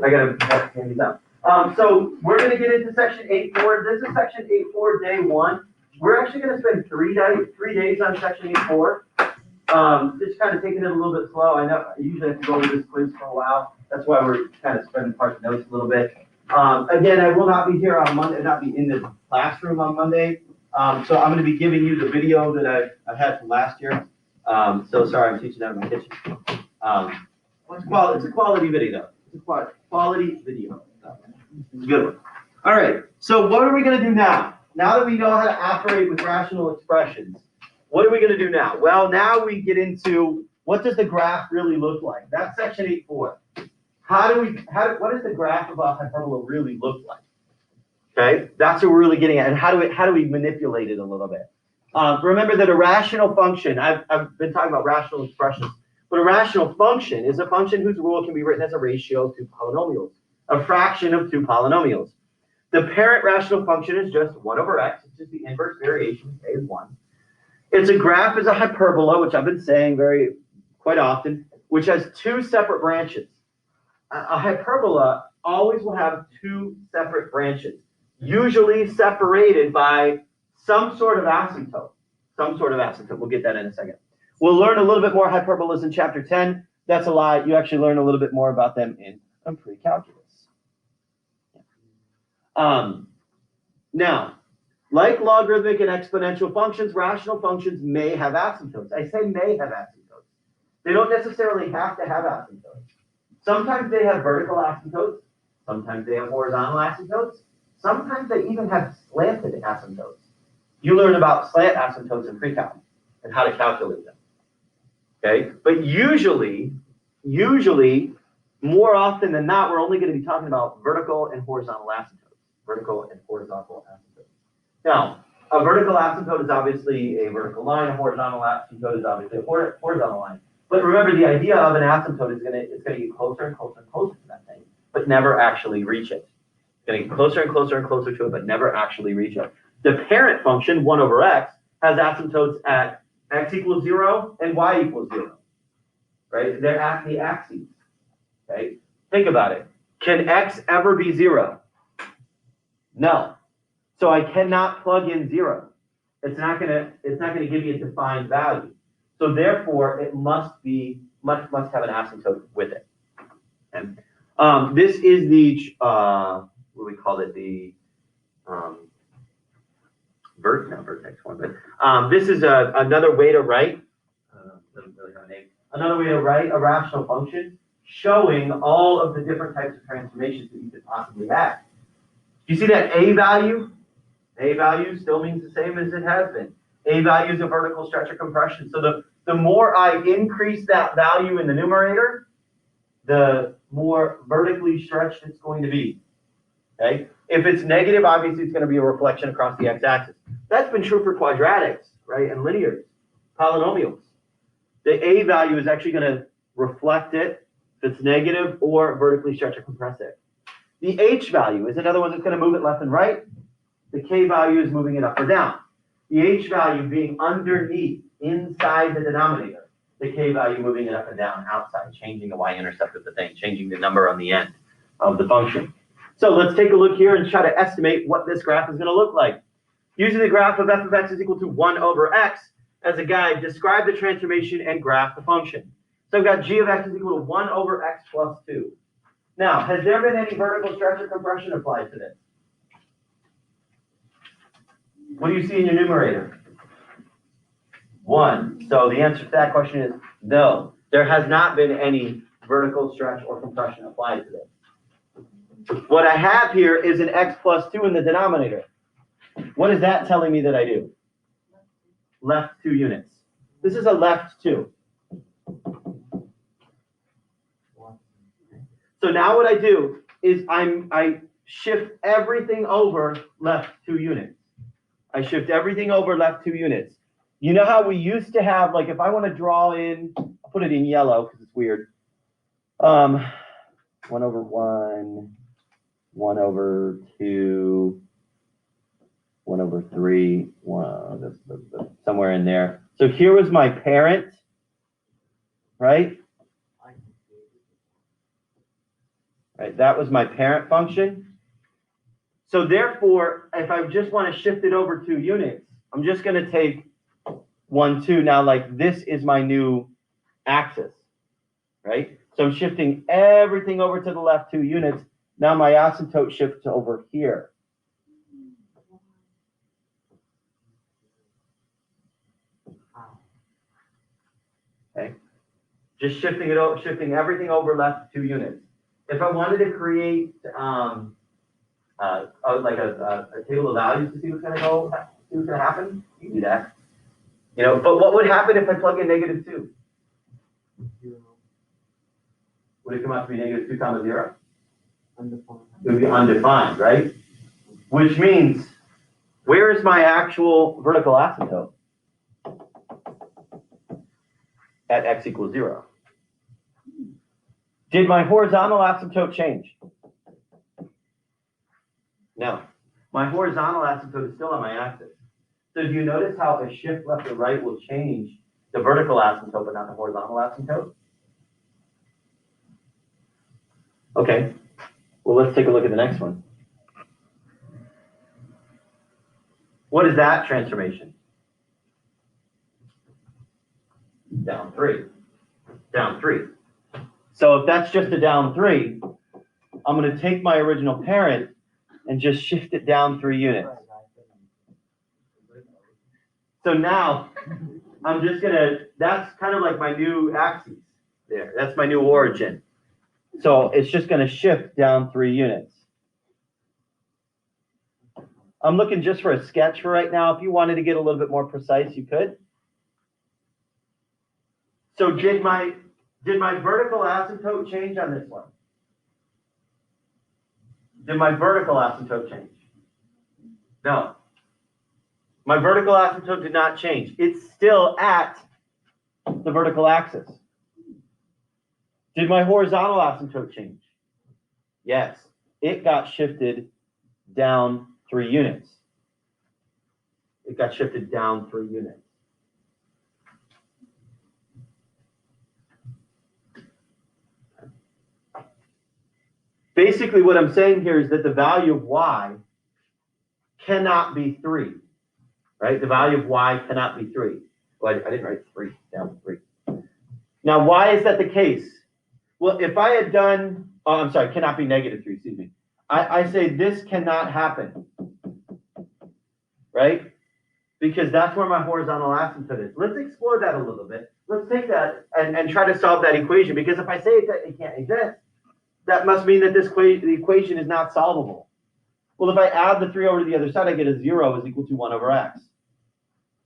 I gotta hand these out. So we're gonna get into section 8.4. This is section 8.4, day 1. We're actually gonna spend 3 days on section 8.4. Just kind of taking it a little bit slow. I know I usually have to go over this quiz for a while. That's why we're kind of spreading apart the notes a little bit. Again, I will not be here on Monday, not be in the classroom on Monday. So I'm gonna be giving you the video that I had from last year. So sorry, I'm teaching out in my kitchen. It's a quality video. It's a quality video. It's a good one. All right, so what are we gonna do now? Now that we know how to operate with rational expressions, what are we gonna do now? Well, now we get into what does the graph really look like? That's section 8.4. What does the graph of a hyperbola really look like? Okay, that's what we're really getting at. And how do we manipulate it a little bit? Remember that a rational function, I've been talking about rational expressions, but a rational function is a function whose rule can be written as a ratio of 2 polynomials, a fraction of 2 polynomials. The parent rational function is just 1 over x, it's just the inverse variation, k is 1. Its a graph is a hyperbola, which I've been saying quite often, which has 2 separate branches. A hyperbola always will have 2 separate branches, usually separated by some sort of asymptote. We'll get that in a second. We'll learn a little bit more hyperbolas in chapter 10. That's a lie. You actually learn a little bit more about them in pre-calculus. Now, like logarithmic and exponential functions, rational functions may have asymptotes. I say may have asymptotes. They don't necessarily have to have asymptotes. Sometimes they have vertical asymptotes. Sometimes they have horizontal asymptotes. Sometimes they even have slanted asymptotes. You learn about slant asymptotes in pre-calc and how to calculate them. Okay, but usually, more often than not, we're only going to be talking about vertical and horizontal asymptotes. Now, a vertical asymptote is obviously a vertical line. A horizontal asymptote is obviously a horizontal line. But remember, the idea of an asymptote is it's going to get closer and closer and closer to that thing, but never actually reach it. It's going to get closer and closer and closer to it, but never actually reach it. The parent function, 1 over x, has asymptotes at x equals 0 and y equals 0. Right? They're at the axes. Okay? Think about it. Can x ever be 0? No. So I cannot plug in 0. It's not gonna give me a defined value. So therefore, it must have an asymptote with it. And this is the what we call it, the vertex one. But this is another way to write. Doesn't really have a name. Another way to write a rational function showing all of the different types of transformations that you could possibly have. You see that a value? A value still means the same as it has been. A value is a vertical stretch or compression. So the more I increase that value in the numerator, the more vertically stretched it's going to be. Okay? If it's negative, obviously it's going to be a reflection across the x-axis. That's been true for quadratics, right, and linears, polynomials. The a value is actually going to reflect it if it's negative or vertically stretch or compress it. The h value is another one that's going to move it left and right. The k value is moving it up or down. The h value being underneath, inside the denominator. The k value moving it up and down, outside, changing the y-intercept of the thing, changing the number on the end of the function. So let's take a look here and try to estimate what this graph is going to look like. Using the graph of f of x is equal to 1 over x as a guide, describe the transformation and graph the function. So I've got g of x is equal to 1 over x plus 2. Now, has there been any vertical stretch or compression applied to this? What do you see in your numerator? 1. So the answer to that question is no. There has not been any vertical stretch or compression applied to this. What I have here is an x plus 2 in the denominator. What is that telling me that I do? Left 2 units. This is a left 2. So now what I do is I shift everything over left 2 units. I shift everything over left 2 units. You know how we used to have, like if I want to draw in, I'll put it in yellow because it's weird. 1 over 1, 1 over 2, 1 over 3, somewhere in there. So here was my parent, right? right? That was my parent function. So therefore, if I just want to shift it over 2 units, I'm just going to take 1, 2. Now, like, this is my new axis, right? So I'm shifting everything over to the left 2 units. Now my asymptote shifts over here. Okay, just shifting everything over left 2 units. If I wanted to create like a table of values to see what's going to happen, you can do that. You know, but what would happen if I plug in -2? Would it come out to be -2 comma 0? Undefined. It would be undefined, right? Which means, where is my actual vertical asymptote? At x equals 0. Did my horizontal asymptote change? No. My horizontal asymptote is still on my axis. So do you notice how a shift left or right will change the vertical asymptote, but not the horizontal asymptote? Okay. Well, let's take a look at the next one. What is that transformation? Down 3. Down 3. So if that's just a down 3, I'm going to take my original parent and just shift it down 3 units. So now I'm just going to, that's kind of like my new axis there. That's my new origin. So it's just going to shift down 3 units. I'm looking just for a sketch for right now. If you wanted to get a little bit more precise, you could. So did my vertical asymptote change on this one? Did my vertical asymptote change? No. My vertical asymptote did not change. It's still at the vertical axis. Did my horizontal asymptote change? Yes. It got shifted down 3 units. It got shifted down 3 units. Basically, what I'm saying here is that the value of y cannot be 3, right? The value of y cannot be 3. Well, I didn't write 3, down 3. Now, why is that the case? Well, if I had done, I'm sorry, cannot be -3, excuse me. I say this cannot happen, right? Because that's where my horizontal asymptote is. Let's explore that a little bit. Let's take that and try to solve that equation, because if I say it can't exist, that must mean that the equation is not solvable. Well, if I add the 3 over to the other side, I get a 0 is equal to 1 over x.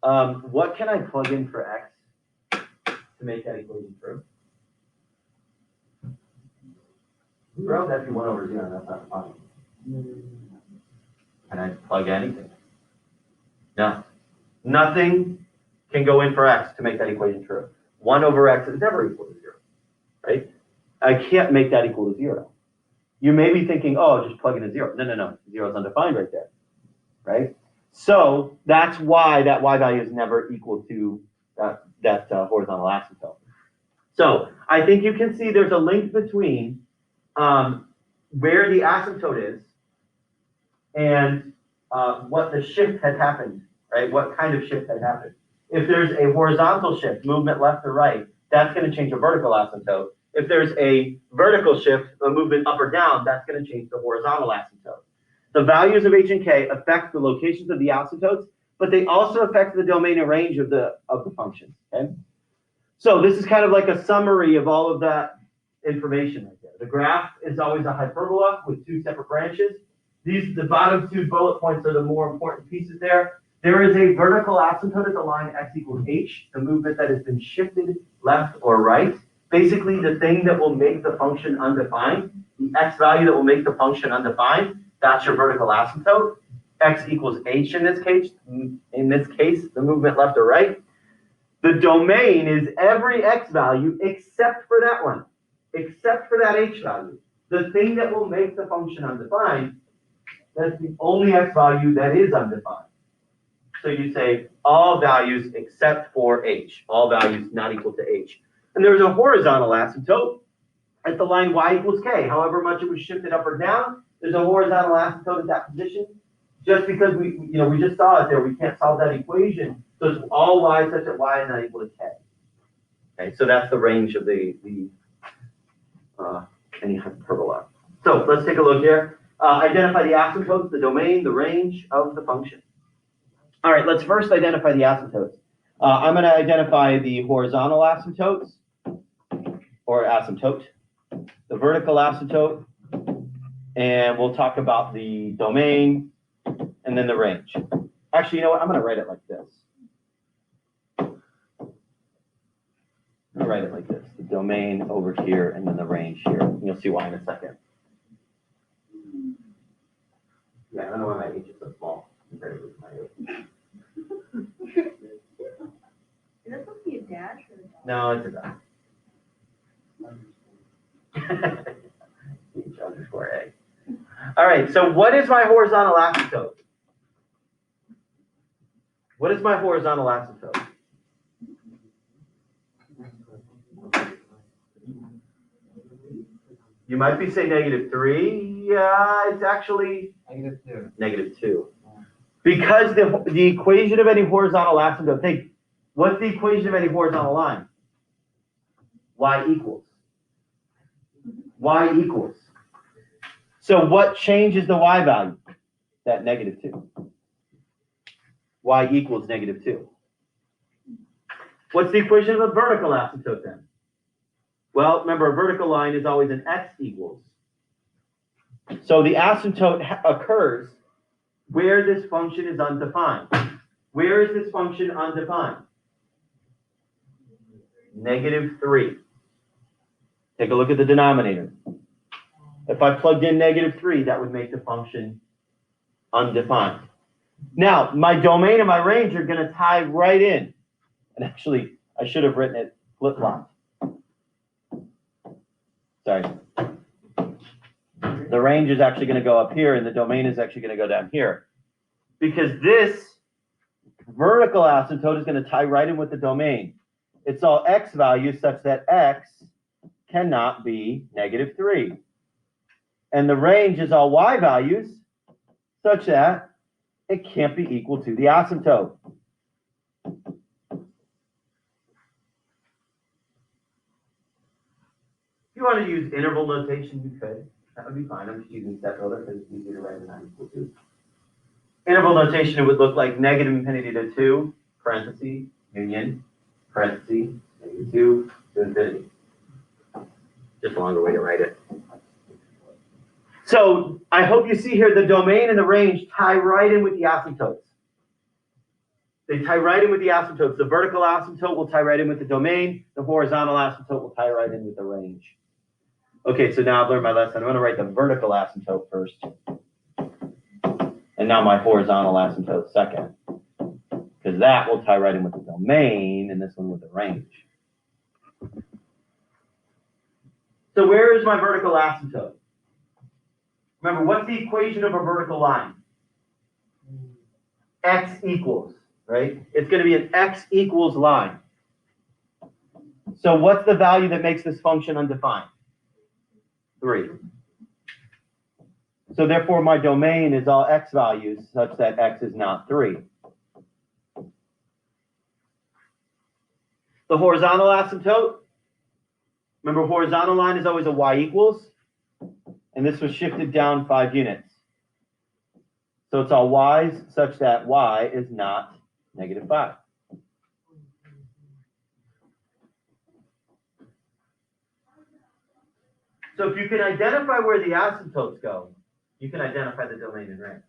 What can I plug in for x to make that equation true? 0, that'd be 1 over 0. That's not possible. Can I plug anything? No. Nothing can go in for x to make that equation true. 1 over x is never equal to 0, right? I can't make that equal to 0. You may be thinking, oh, just plug in a 0. No. 0 is undefined right there, right? So that's why that y value is never equal to that horizontal asymptote. So I think you can see there's a link between where the asymptote is and what the shift had happened, right? What kind of shift had happened. If there's a horizontal shift, movement left or right, that's going to change the vertical asymptote. If there's a vertical shift, a movement up or down, that's going to change the horizontal asymptote. The values of h and k affect the locations of the asymptotes, but they also affect the domain and range of the functions. Okay? So this is kind of like a summary of all of that information right there. The graph is always a hyperbola with 2 separate branches. The bottom 2 bullet points are the more important pieces there. There is a vertical asymptote at the line x equals h, the movement that has been shifted left or right. Basically, the thing that will make the function undefined, the x value that will make the function undefined, that's your vertical asymptote. X equals h in this case, the movement left or right. The domain is every x value except for that one, except for that h value. The thing that will make the function undefined, that's the only x value that is undefined. So you say all values except for h, all values not equal to h. And there's a horizontal asymptote at the line y equals k. However much it was shifted up or down, there's a horizontal asymptote at that position. Just because we just saw it there, we can't solve that equation. So it's all y such that y is not equal to k. Okay, so that's the range of any hyperbola. So let's take a look here. Identify the asymptotes, the domain, the range of the function. All right, let's first identify the asymptotes. I'm going to identify the horizontal asymptotes, or asymptote, the vertical asymptote, and we'll talk about the domain, and then the range. Actually, you know what? I'm going to write it like this. I'll write it like this. The domain over here, and then the range here. You'll see why in a second. Yeah, I don't know why my h is so small compared with my h. Is that supposed to be a dash or a dot? No, it's a dot. H underscore A. All right, so what is my horizontal asymptote? What is my horizontal asymptote? You might be saying -3. Yeah, it's actually -2. -2. Because the equation of any horizontal asymptote, think, what's the equation of any horizontal line? Y equals. Y equals. So what changes the y value? That -2. Y equals -2. What's the equation of a vertical asymptote then? Well, remember, a vertical line is always an x equals. So the asymptote occurs where this function is undefined. Where is this function undefined? -3. Take a look at the denominator. If I plugged in -3, that would make the function undefined. Now, my domain and my range are going to tie right in. And actually, I should have written it flip-flopped. Sorry. The range is actually going to go up here, and the domain is actually going to go down here. Because this vertical asymptote is going to tie right in with the domain. It's all x values such that x cannot be -3. And the range is all y values such that it can't be equal to the asymptote. If you want to use interval notation, you could. That would be fine. I'm just using set builder because it's easier to write than not equal to. Interval notation, it would look like -infinity to 2, parentheses, union, parentheses, -2 to infinity. Just a longer way to write it. So I hope you see here the domain and the range tie right in with the asymptotes. They tie right in with the asymptotes. The vertical asymptote will tie right in with the domain. The horizontal asymptote will tie right in with the range. Okay, so now I've learned my lesson. I'm going to write the vertical asymptote first. And now my horizontal asymptote second. Because that will tie right in with the domain, and this one with the range. So where is my vertical asymptote? Remember, what's the equation of a vertical line? X equals, right? It's going to be an x equals line. So what's the value that makes this function undefined? 3. So therefore, my domain is all x values such that x is not 3. The horizontal asymptote, remember, horizontal line is always a y equals, and this was shifted down 5 units. So it's all y's such that y is not -5. So if you can identify where the asymptotes go, you can identify the domain and range.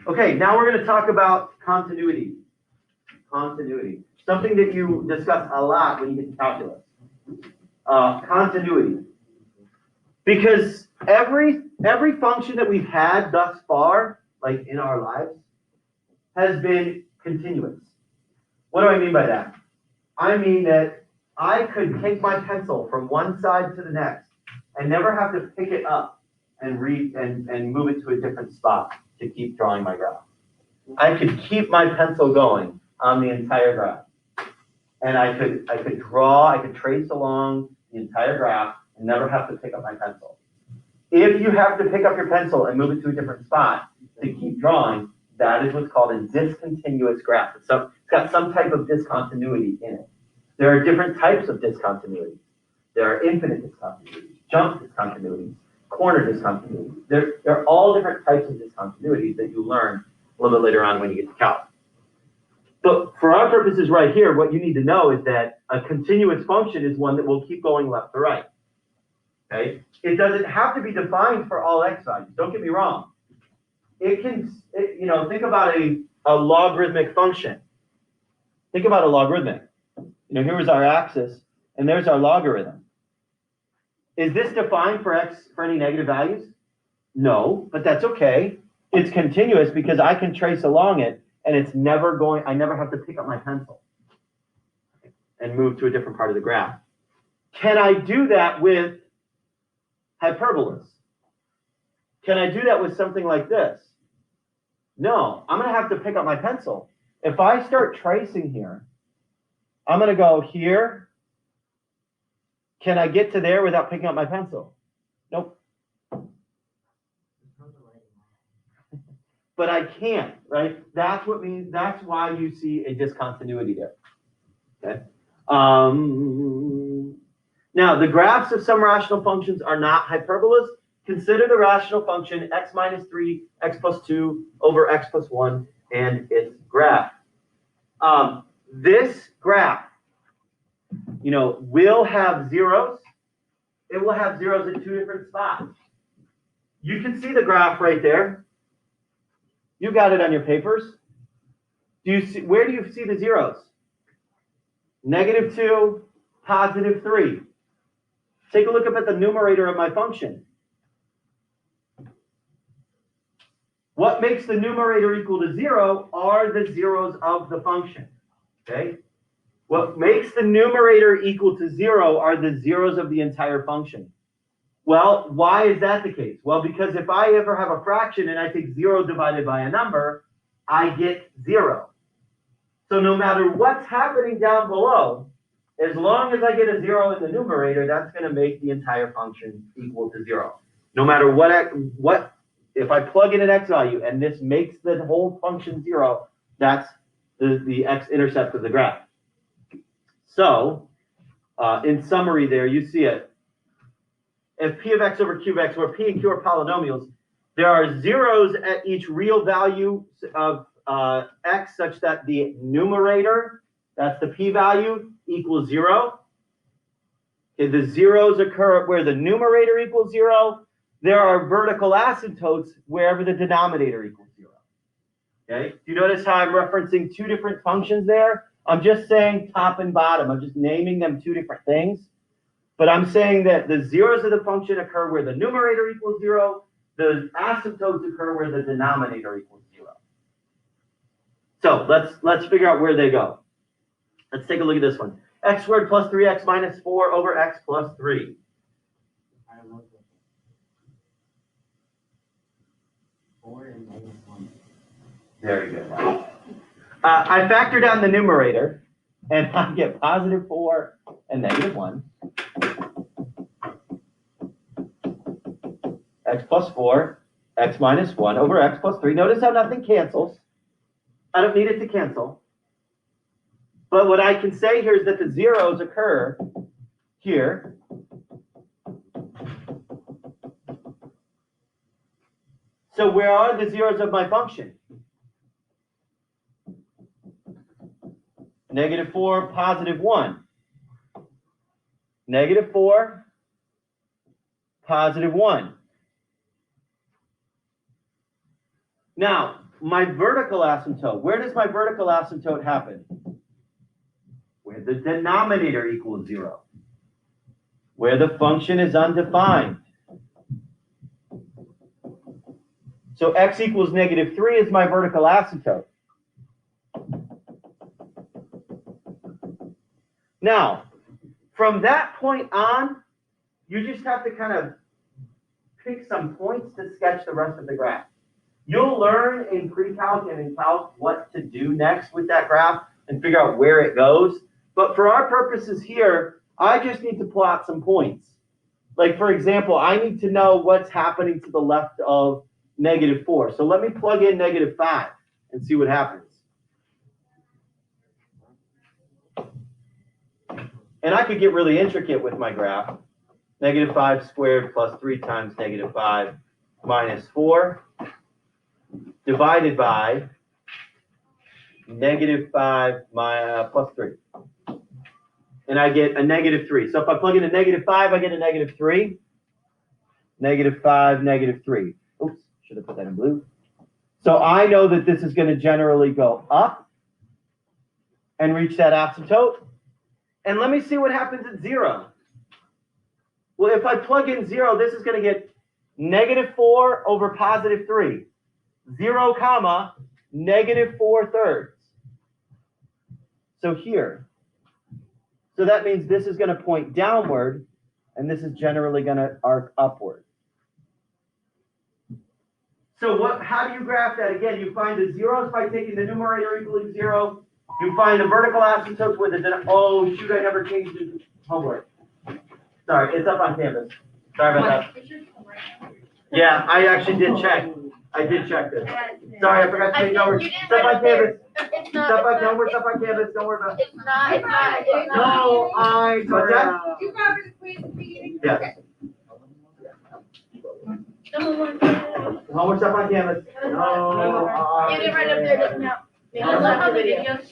Okay, now we're going to talk about continuity. Continuity. Something that you discuss a lot when you get to calculus. Continuity. Because every function that we've had thus far, like in our lives, has been continuous. What do I mean by that? I mean that I could take my pencil from one side to the next and never have to pick it up and move it to a different spot to keep drawing my graph. I could keep my pencil going on the entire graph. And I could draw, I could trace along the entire graph and never have to pick up my pencil. If you have to pick up your pencil and move it to a different spot to keep drawing, that is what's called a discontinuous graph. It's got some type of discontinuity in it. There are different types of discontinuities. There are infinite discontinuities, jump discontinuities, corner discontinuities. There are all different types of discontinuities that you learn a little bit later on when you get to calc. But for our purposes right here, what you need to know is that a continuous function is one that will keep going left to right. Okay? It doesn't have to be defined for all x values. Don't get me wrong. It can, think about a logarithmic function. Think about a logarithmic. Here is our axis, and there's our logarithm. Is this defined for x for any negative values? No, but that's okay. It's continuous because I can trace along it, and it's never going, I never have to pick up my pencil and move to a different part of the graph. Can I do that with hyperbolas? Can I do that with something like this? No, I'm going to have to pick up my pencil. If I start tracing here, I'm going to go here. Can I get to there without picking up my pencil? Nope. But I can't, right? That's why you see a discontinuity there. Okay. Now, the graphs of some rational functions are not hyperbolas. Consider the rational function x minus 3, x plus 2 over x plus 1 and its graph. This graph, will have zeros. It will have zeros at two different spots. You can see the graph right there. You got it on your papers. Where do you see the zeros? -2, +3. Take a look up at the numerator of my function. What makes the numerator equal to 0 are the zeros of the function. Okay? What makes the numerator equal to 0 are the zeros of the entire function. Well, why is that the case? Well, because if I ever have a fraction and I take 0 divided by a number, I get 0. So no matter what's happening down below, as long as I get a 0 in the numerator, that's going to make the entire function equal to 0. No matter what, if I plug in an x value and this makes the whole function 0, that's the x-intercept of the graph. So, in summary there, you see it. If p of x over q of x, where p and q are polynomials, there are zeros at each real value of x such that the numerator, that's the p-value, equals 0. If the zeros occur where the numerator equals 0, there are vertical asymptotes wherever the denominator equals 0. Okay? Do you notice how I'm referencing two different functions there? I'm just saying top and bottom. I'm just naming them two different things. But I'm saying that the zeros of the function occur where the numerator equals 0. The asymptotes occur where the denominator equals 0. So let's figure out where they go. Let's take a look at this one. X squared plus 3x minus 4 over x plus 3. Very good. I factor down the numerator, and I get +4 and -1. X plus 4, x minus 1 over x plus 3. Notice how nothing cancels. I don't need it to cancel. But what I can say here is that the zeros occur here. So where are the zeros of my function? -4, +1. -4, +1. Now, my vertical asymptote, where does my vertical asymptote happen? Where the denominator equals 0. Where the function is undefined. So x equals -3 is my vertical asymptote. Now, from that point on, you just have to kind of pick some points to sketch the rest of the graph. You'll learn in pre-calc and in calc what to do next with that graph and figure out where it goes. But for our purposes here, I just need to plot some points. Like, for example, I need to know what's happening to the left of -4. So let me plug in -5 and see what happens. And I could get really intricate with my graph. -5 squared plus 3 times -5 minus 4 divided by -5 plus 3. And I get a -3. So if I plug in a -5, I get a -3. -5, -3. Oops, should have put that in blue. So I know that this is going to generally go up and reach that asymptote. And let me see what happens at 0. Well, if I plug in 0, this is going to get -4 over +3. 0, comma, -4/3. So here. So that means this is going to point downward, and this is generally going to arc upward. So how do you graph that? Again, you find the zeros by taking the numerator equaling 0. You find the vertical asymptotes with oh shoot, I never changed the homework. Sorry, it's up on Canvas. Sorry about that. Yeah, I actually did check. I did check this. Sorry, I forgot to change over. It's up on Canvas. It's Stuff on Canvas, stuff on Canvas, don't worry about it. It's not. No, what's that? You covered the quiz at the beginning? Yes. No. Homework's up on Canvas. You did right up there just now.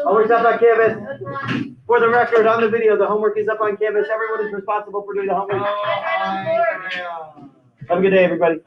Homework's up on Canvas. For the record, on the video, the homework is up on Canvas. Everyone is responsible for doing the homework. Have a good day, everybody.